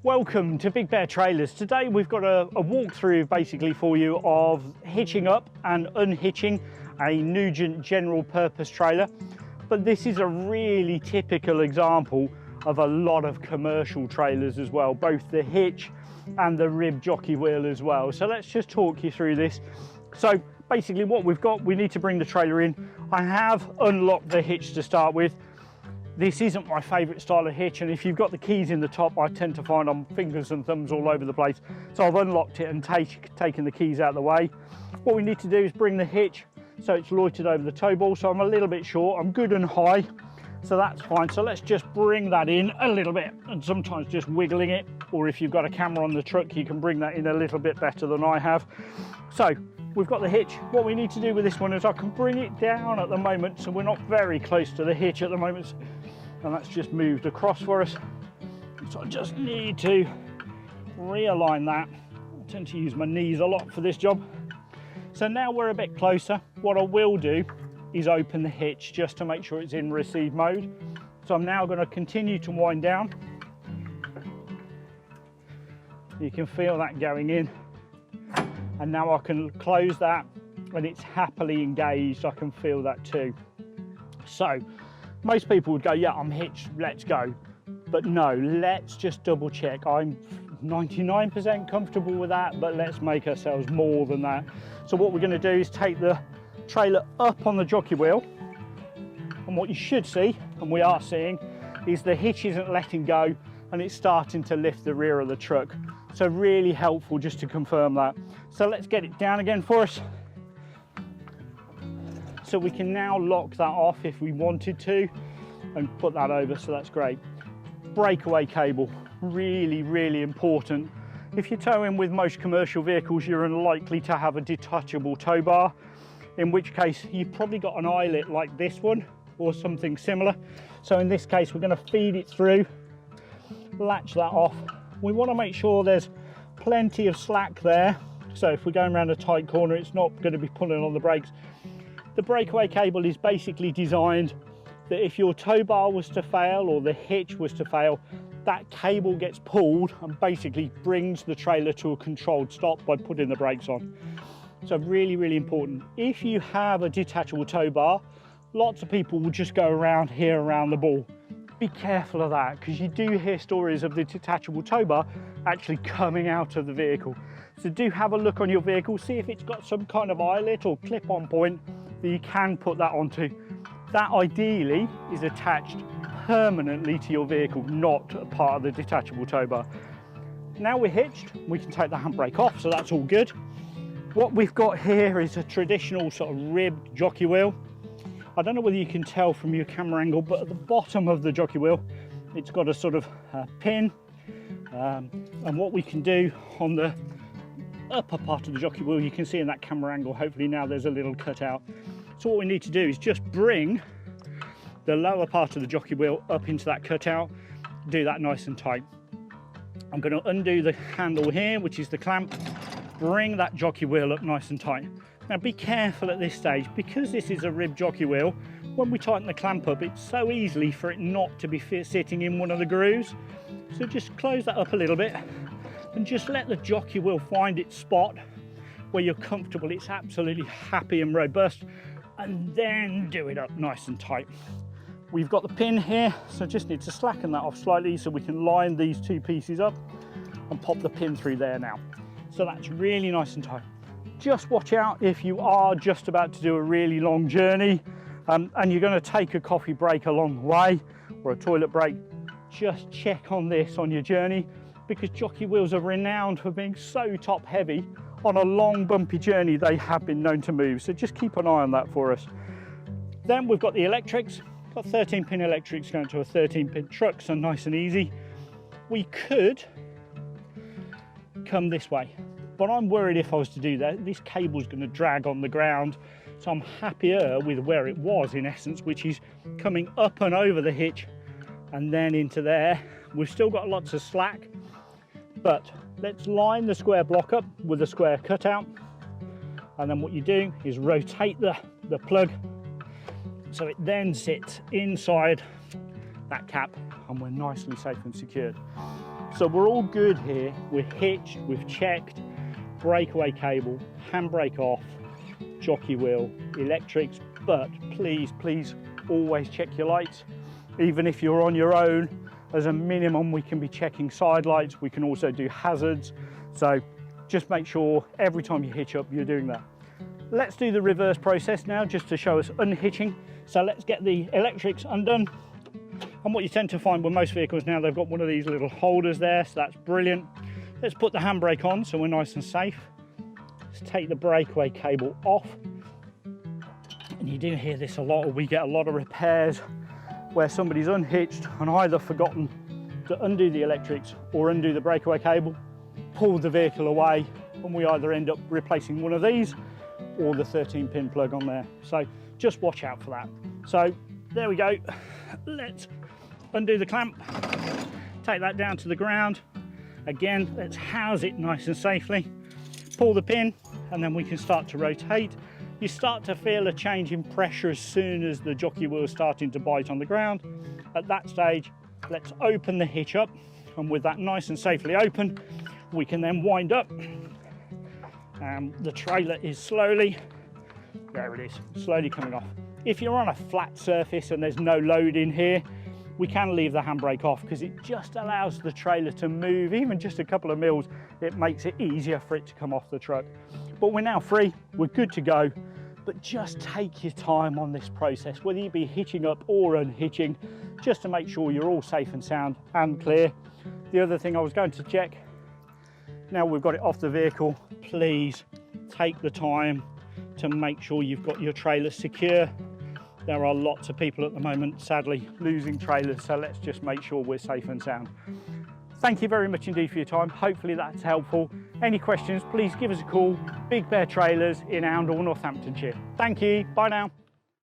Welcome to Big Bear Trailers. Today we've got a walkthrough basically for you of hitching up and unhitching a Nugent general purpose trailer. But this is a really typical example of a lot of commercial trailers as well, both the hitch and the rib jockey wheel as well. So let's just talk you through this. So basically what we've got, we need to bring the trailer in. I have unlocked the hitch to start with. This isn't my favourite style of hitch, and if you've got the keys in the top, I tend to find I'm fingers and thumbs all over the place. So I've unlocked it and taken the keys out of the way. What we need to do is bring the hitch so it's loitered over the tow ball. So I'm a little bit short, I'm good and high, so that's fine. So let's just bring that in a little bit, and sometimes just wiggling it, or if you've got a camera on the truck, you can bring that in a little bit better than I have. So we've got the hitch. What we need to do with this one is I can bring it down at the moment, so we're not very close to the hitch at the moment. And that's just moved across for us. So I just need to realign that. I tend to use my knees a lot for this job. So now we're a bit closer. What I will do is open the hitch just to make sure it's in receive mode. So I'm now going to continue to wind down. You can feel that going in. And now I can close that and it's happily engaged. I can feel that too. So most people would go, yeah, I'm hitched, let's go. But no, let's just double check. I'm 99% comfortable with that, but let's make ourselves more than that. So what we're gonna do is take the trailer up on the jockey wheel. And what you should see, and we are seeing, is the hitch isn't letting go and it's starting to lift the rear of the truck. So really helpful just to confirm that. So let's get it down again for us. So we can now lock that off if we wanted to and put that over, so that's great. Breakaway cable, really, really important. If you're towing with most commercial vehicles, you're unlikely to have a detachable tow bar, in which case you've probably got an eyelet like this one or something similar. So in this case, we're going to feed it through, latch that off. We want to make sure there's plenty of slack there. So if we're going around a tight corner, it's not going to be pulling on the brakes. The breakaway cable is basically designed that if your tow bar was to fail or the hitch was to fail, that cable gets pulled and basically brings the trailer to a controlled stop by putting the brakes on. So really, really important. If you have a detachable tow bar, lots of people will just go around here around the ball. Be careful of that, because you do hear stories of the detachable tow bar actually coming out of the vehicle. So do have a look on your vehicle, see if it's got some kind of eyelet or clip-on point that you can put that onto. That ideally is attached permanently to your vehicle, not a part of the detachable tow bar. Now we're hitched, we can take the handbrake off, so that's all good. What we've got here is a traditional sort of ribbed jockey wheel. I don't know whether you can tell from your camera angle, but at the bottom of the jockey wheel, it's got a sort of pin. And what we can do on the upper part of the jockey wheel, you can see in that camera angle, hopefully now there's a little cutout. So what we need to do is just bring the lower part of the jockey wheel up into that cutout, do that nice and tight. I'm going to undo the handle here, which is the clamp, bring that jockey wheel up nice and tight. Now be careful at this stage, because this is a rib jockey wheel, when we tighten the clamp up, it's so easy for it not to be sitting in one of the grooves. So just close that up a little bit and just let the jockey wheel find its spot where you're comfortable, it's absolutely happy and robust, and then do it up nice and tight. We've got the pin here, so just need to slacken that off slightly so we can line these two pieces up and pop the pin through there now. So that's really nice and tight. Just watch out if you are just about to do a really long journey and you're going to take a coffee break along the way or a toilet break. Just check on this on your journey, because jockey wheels are renowned for being so top heavy. On a long bumpy journey they have been known to move, so just keep an eye on that for us. Then we've got the electrics. Got 13-pin electrics going to a 13-pin truck, so nice and easy. We could come this way, but I'm worried if I was to do that, this cable's going to drag on the ground. So I'm happier with where it was in essence, which is coming up and over the hitch and then into there. We've still got lots of slack, but let's line the square block up with a square cutout. And then what you do is rotate the plug so it then sits inside that cap and we're nicely safe and secured. So we're all good here. We're hitched, we've checked, breakaway cable, handbrake off, jockey wheel, electrics, but please, please always check your lights. Even if you're on your own, as a minimum, we can be checking side lights. We can also do hazards. So just make sure every time you hitch up, you're doing that. Let's do the reverse process now, just to show us unhitching. So let's get the electrics undone. And what you tend to find with most vehicles now, they've got one of these little holders there, so that's brilliant. Let's put the handbrake on so we're nice and safe. Let's take the breakaway cable off. And you do hear this a lot, or we get a lot of repairs where somebody's unhitched and either forgotten to undo the electrics or undo the breakaway cable, pull the vehicle away, and we either end up replacing one of these or the 13-pin plug on there. So just watch out for that. So there we go. Let's undo the clamp, take that down to the ground. Again, let's house it nice and safely. Pull the pin, and then we can start to rotate. You start to feel a change in pressure as soon as the jockey wheel is starting to bite on the ground. At that stage, let's open the hitch up, and with that nice and safely open, we can then wind up. The trailer is slowly, there it is, slowly coming off. If you're on a flat surface and there's no load in here, we can leave the handbrake off because it just allows the trailer to move, even just a couple of mils. It makes it easier for it to come off the truck. But we're now free, we're good to go. But just take your time on this process, whether you be hitching up or unhitching, just to make sure you're all safe and sound and clear. The other thing I was going to check, now we've got it off the vehicle, please take the time to make sure you've got your trailer secure. There are lots of people at the moment, sadly, losing trailers, so let's just make sure we're safe and sound. Thank you very much indeed for your time. Hopefully that's helpful. Any questions, please give us a call. Big Bear Trailers in Oundle, Northamptonshire. Thank you. Bye now.